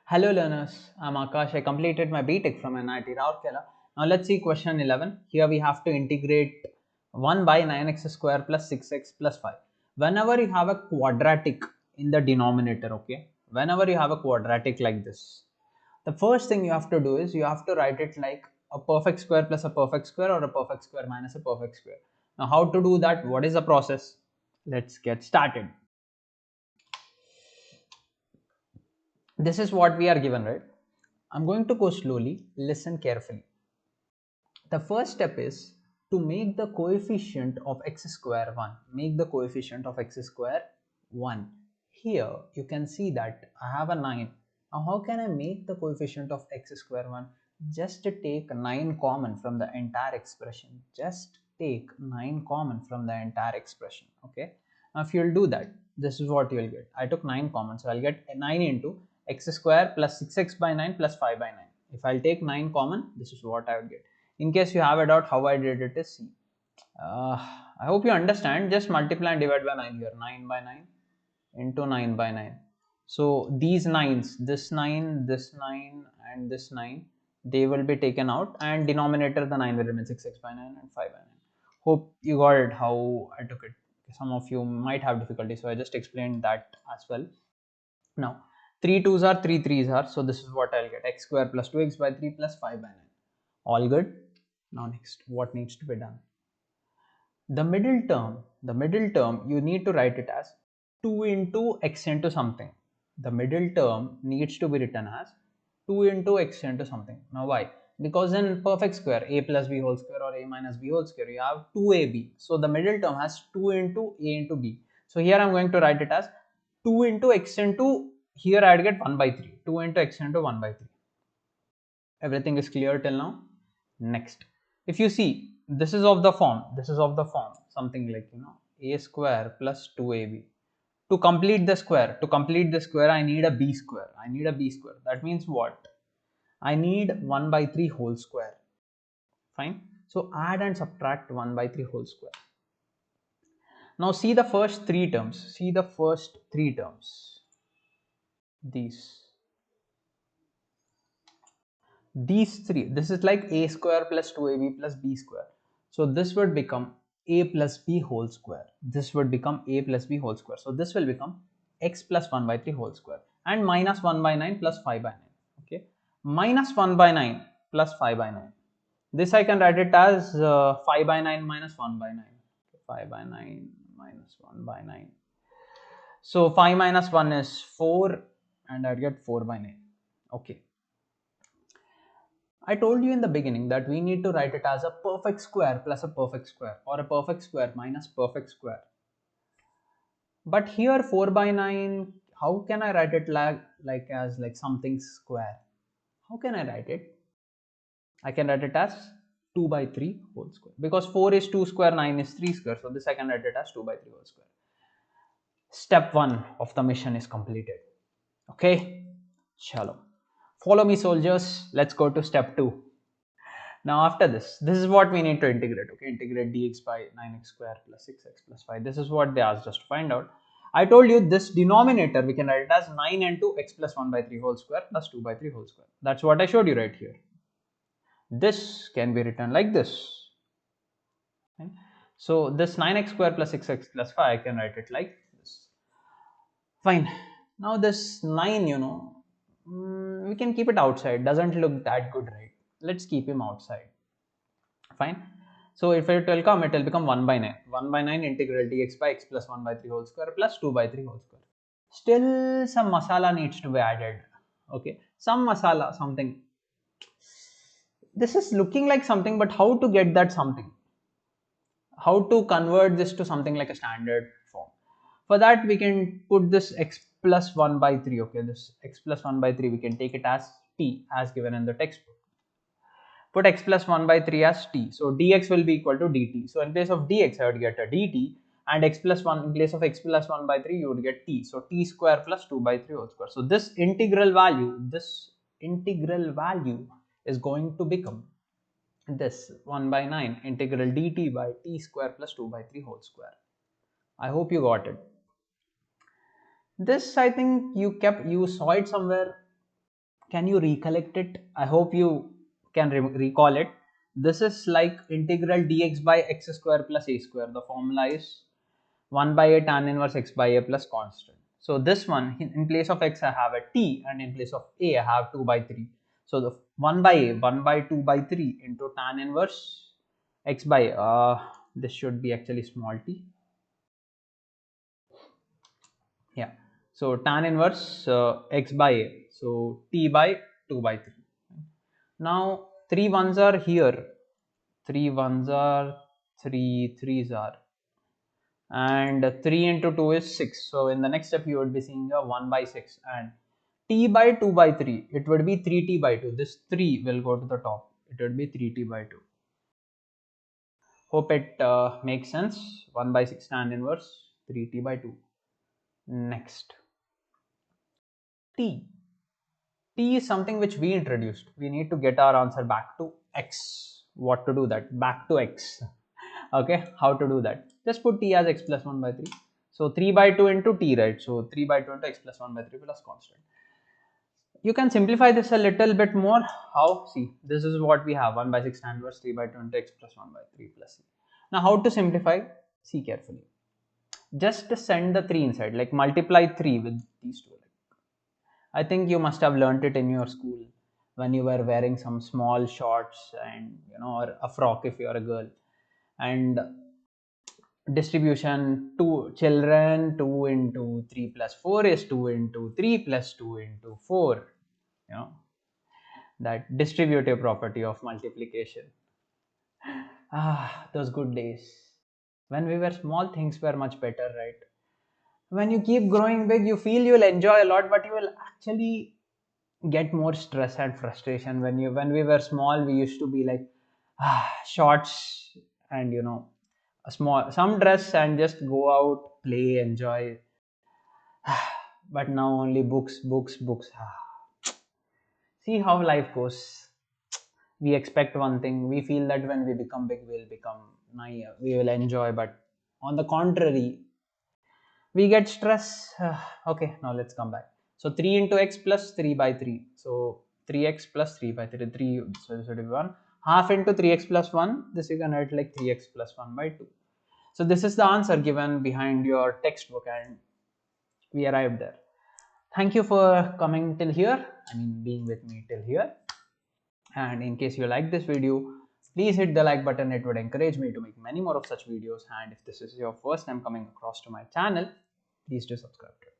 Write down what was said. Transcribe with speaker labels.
Speaker 1: Hello learners, I'm Akash. I completed my BTech from NIT Rourkela. Now let's see question 11. Here we have to integrate 1 by 9x square plus 6x plus 5. Whenever you have a quadratic in the denominator, okay, whenever you have a quadratic like this, the first thing you have to do is you have to write it like a perfect square plus a perfect square or a perfect square minus a perfect square. Now how to do that? What is the process? Let's get started. This is what we are given, right? I'm going to go slowly, listen carefully. The first step is to make the coefficient of x square 1. Make the coefficient of x square 1. Here you can see that I have a 9. Now how can I make the coefficient of x square 1? Just take 9 common from the entire expression. Just take 9 common from the entire expression. Okay. Now if you'll do that, this is what you'll get. I took 9 common, so I'll get 9 into x square plus 6x by 9 plus 5 by 9. If I'll take 9 common, this is what I would get. In case you have a doubt how I did it is see. I hope you understand. Just multiply and divide by 9 here. 9 by 9 into 9 by 9. So these 9s, this 9, this 9 and this 9, they will be taken out and denominator the 9 will remain 6x by 9 and 5 by 9. Hope you got it how I took it. Some of you might have difficulty, so I just explained that as well. Now 3 2s are 3 3s are, so this is what I'll get, x square plus 2x by 3 plus 5 by 9. All good. Now next, what needs to be done? The middle term, you need to write it as 2 into x into something. The middle term needs to be written as 2 into x into something. Now why? Because in perfect square, a plus b whole square or a minus b whole square, you have 2ab. So the middle term has 2 into a into b. So here I'm going to write it as 2 into x into, here I'd get 1 by 3. 2 into x into 1 by 3. Everything is clear till now? Next, if you see, this is of the form, something like, a square plus 2ab. To complete the square, I need a b square. That means what? I need 1 by 3 whole square. Fine. So add and subtract 1 by 3 whole square. Now see the first three terms. These three, this is like a square plus 2ab plus b square. So this would become a plus b whole square. So this will become x plus 1 by 3 whole square and minus 1 by 9 plus 5 by 9. Okay, minus 1 by 9 plus 5 by 9. This I can write it as 5 by 9 minus 1 by 9. 5 by 9 minus 1 by 9. So 5 minus 1 is 4 and I get 4 by 9. Okay. I told you in the beginning that we need to write it as a perfect square plus a perfect square or a perfect square minus perfect square. But here 4 by 9, how can I write it like as something square? How can I write it? I can write it as 2 by 3 whole square because 4 is 2 square, 9 is 3 square. So this I can write it as 2 by 3 whole square. Step 1 of the mission is completed. Okay, chalo. Follow me soldiers, let's go to step 2. Now after this is what we need to integrate. Okay, integrate dx by 9x square plus 6x plus 5. This is what they asked us to find out. I told you this denominator we can write it as 9 into x plus 1 by 3 whole square plus 2 by 3 whole square. That's what I showed you right here. This can be written like this. Okay. So this 9x square plus 6x plus 5, I can write it like this. Fine. Now this 9, we can keep it outside. Doesn't look that good, right? Let's keep him outside. Fine. So if it will come, it will become 1 by 9. 1 by 9 integral dx by x plus 1 by 3 whole square plus 2 by 3 whole square. Still some masala needs to be added. Okay. Some masala, something. This is looking like something, but how to get that something? How to convert this to something like a standard form? For that, we can put this x plus 1 by 3. Okay. This x plus 1 by 3, we can take it as t as given in the textbook. Put x plus 1 by 3 as t. So dx will be equal to dt. So in place of dx, I would get a dt, and x plus 1, in place of x plus 1 by 3, you would get t. So t square plus 2 by 3 whole square. So this integral value is going to become this 1 by 9 integral dt by t square plus 2 by 3 whole square. I hope you got it. This I think you saw it somewhere Can you recollect it? I hope you can recall it. This is like integral dx by x square plus a square. The formula is 1 by a tan inverse x by a plus constant. So this one, in place of x I have a t, and in place of a I have 2 by 3. So the 1 by a, 1 by 2 by 3 into tan inverse x by this should be actually small t. Yeah, so tan inverse x by a, so t by 2 by 3. Now 3 ones are here, 3 ones are 3 threes are, and 3 into 2 is 6. So in the next step you would be seeing a 1 by 6, and t by 2 by 3, it would be 3t by 2. This 3 will go to the top, it would be 3t by 2. Hope it makes sense. 1 by 6 tan inverse 3t by 2. Next, t. T is something which we introduced. We need to get our answer back to x. What to do that? Back to x. Okay, how to do that? Just put t as x plus 1 by 3. So 3 by 2 into t, right? So 3 by 2 into x plus 1 by 3 plus constant. You can simplify this a little bit more. How? See, this is what we have. 1 by 6 tan inverse 3 by 2 into x plus 1 by 3 plus c. Now how to simplify? See carefully. Just send the 3 inside, like multiply 3 with these two. I think you must have learnt it in your school when you were wearing some small shorts and or a frock if you are a girl, and distribution 2 children 2 into 3 plus 4 is 2 into 3 plus 2 into 4. That distributive property of multiplication. Those good days when we were small, things were much better, right? When you keep growing big, you feel you'll enjoy a lot, but you will actually get more stress and frustration. When we were small, we used to be like shorts and a small some dress and just go out, play, enjoy. But now only books, books, books. See how life goes. We expect one thing, we feel that when we become big we'll become naive, we will enjoy, but on the contrary we get stress. Okay, now let's come back. So 3 into x plus 3 by 3. So 3x plus 3 by 3. 3, so this would be 1. Half into 3x plus 1. This you can write like 3x plus 1 by 2. So this is the answer given behind your textbook, and we arrived there. Thank you for coming till here. I mean, being with me till here. And in case you like this video, please hit the like button. It would encourage me to make many more of such videos. And if this is your first time coming across to my channel, please do subscribe to it.